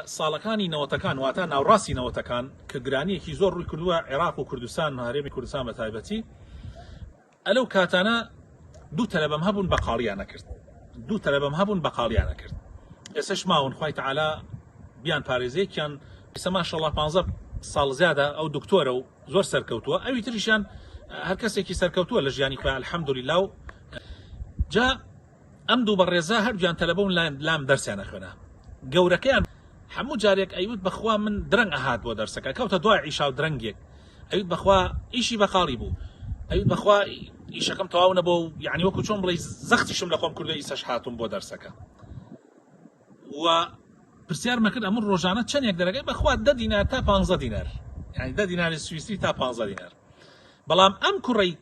ساڵەکانی نەوەتەکان واتە ناوڕاستی نەوەتەکان کە گرانیەکی زۆر ڕووی کردووە عێراق و کوردستان هەرێمی کوردستان بە تایبەتی ئەلەو کاتانە دوو تەلەبەم هەبوون بە قاڵیانە کرد ئێستش ماون خوای تەعالا بیان پارێزەیەکیان ئێستا ماشەڵڵا 15 ساڵ زیادە ئەو دکتۆرە و زۆر سەرکەوتووە ئەوی تریشیان هەر کەسێکی سەرکەوتووە لە ژیانی خۆیان الحەمدولیلا و جا ئەم دوو بەڕێزە هەردوویان تەلەبە لام دەرسیانە خوێنە گەورەکەیان هەموو جارێک ئەیوت بەخوا من درەنگ ئەهات بۆ دەرسەکە کەوتە دوای عیشا و درەنگێک ئەوت بەخوا ئیشی بەقاڵی بوو ئەوت بەخوا ئیشەکەم تەواو نەبوو و یعنی وەکو چۆن بڵێ زەختیشم لە خۆم کردو ئیسەش هاتووم بۆ دەرسەکە و پرسیارمە کرد ئەمن ڕۆژانە چەندێک دەرەکەی بەخوا 10 دینار تا 15 دینار یعنی 10 دیناری سویسی تا 15 دینار بەڵام ئەم کوڕەی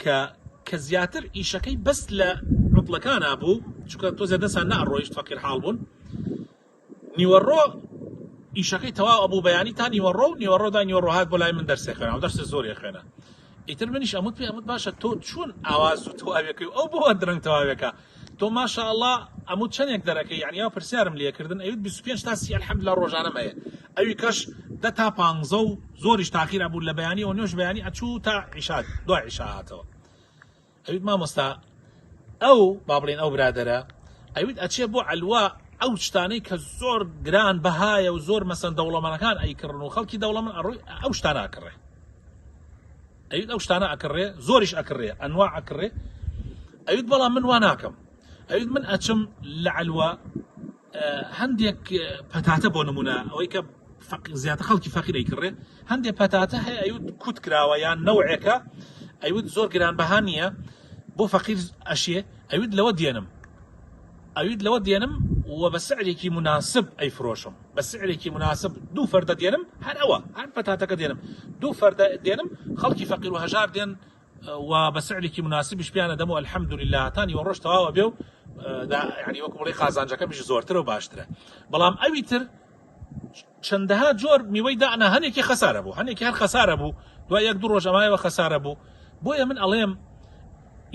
کە زیاتر ئیشەکەی بەس لە عوتڵەکانە بوو چونکە تۆزێ دەسان نەڕۆیشت فەقیر حاڵ بوون نیوەڕۆ ئیشەکەی تەواو ئەبوو بەیانی تا نیوەڕۆدا نیوەڕۆ هات بۆ لای من دەرسێ خوێنە و دەرسە زۆری خوێنە ئیتر منیش ئەموت پێ ئەموت باشە تۆ چۆن ئاواز و تەواوێکی ئەو بۆ درەنگ تەواوێکە تۆ ماشاءالله ئەموت چەندێک دەرەکەی یعنی یا پرسیارم لێکردن ئەوت 25 تا 30 الحەمدوللا ڕۆژانەم هەیە ئەوی کەش 10 تا 15 و زۆریش تاخیر بوو لە بەیانی و نوێژ بەیانی ئەچوو تا عیشا دوای عیشا هاتەوە ئەوت مامۆستا ئەو با بڵێن ئەو برادەرە ئەوت ئەچێ بۆ عەلوا ئەو شتانەی کە زۆر گران بەهایە و زۆر مەسەن دەوڵەمەندەکان ئەیکڕن و خەڵکی دەوڵەمەند ئەڕۆی ئەو شتانە ئەکڕێ ئەوت ئەو شتانە ئەکڕێ زۆریش ئەکڕێ ئەنواع ئەکڕێ ئەوت بەڵام من وا ناکەم ئەوت من ئەچم لە عەلوا هەندێک پەتاتە بۆ نمونە ئەوەی کە زیاتر خەڵکی فەقیر ئەیکڕێ هەندێک پەتاتە هەیە ئەوت کوت کراوە یان نەوعێکە ئەوت زۆر گران بەها نییە بۆ فەقیر ئەشێ ئەوت لەوە دێنم و بە سعرێکی مناسب ئەیفرۆشم بە سعرێکی مناسب دوو فەردە دێنم هەر ئەوە هەر پەتاتەکە دێنم دوو فەردە دێنم خەڵکی فەقیر و هەژار دێن و بە سعرێکی مناسبیش پیانە دەم و الحەمدولیلا تا نیوەڕۆژ تەواوە بێ و یعنی وەکو بڵێ قازانجەکەمیش زۆرترە و باشترە بەڵام ئەوی تر چەندەها جۆر میوەی دانا هەنێکی خەسارە بوو هەنێکی هەر خەسارە بوو دوای یەک دوو ڕۆژ ئەمایەوە خەسارە بوو بۆیە من ئەڵێم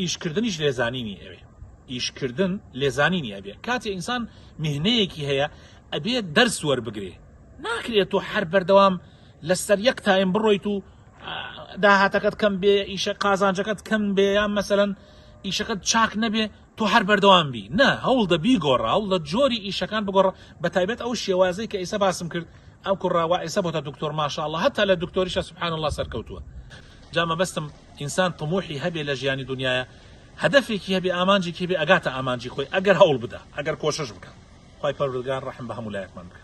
ئیشکردنیش لێزانینی ئەوێ ئیشکردن لێزانینی ئەبێ کاتێ ئینسان میهنەیەکی هەیە ئەبێ دەرس وەربگرێ ناکرێت تۆ هەر بەردەوام لەسەر یەک تایم بڕۆیت و داهاتەکەت کەم بێ ئیشە قازانجەکەت کەم بێ یان مەسەلەن ئیشەکەت چاک نەبێ تۆ هەر بەردەوام بی نە هەوڵدە بیگۆڕە هەوڵدە جۆری ئیشەکان بگۆڕە بە تایبەت ئەو شێوازەی کە ئێستا باسم کرد ئەو کوڕاوە ئێستا بۆتە دکتۆر ماشاءالله هەتا لە دکتۆریشە سبحان الله سەرکەوتووە جا مەبەستم ئینسان طموحی هەبێ لە ژیانی دنیاە هەدەفێکی هەبێ ئامانجێکی هەبێ ئەگاتە ئامانجی خۆی ئەگەر هەوڵ بدە ئەگەر کۆشش بکە خوای پەروەردگار ڕەحم بە هەموو لایەکمان بکە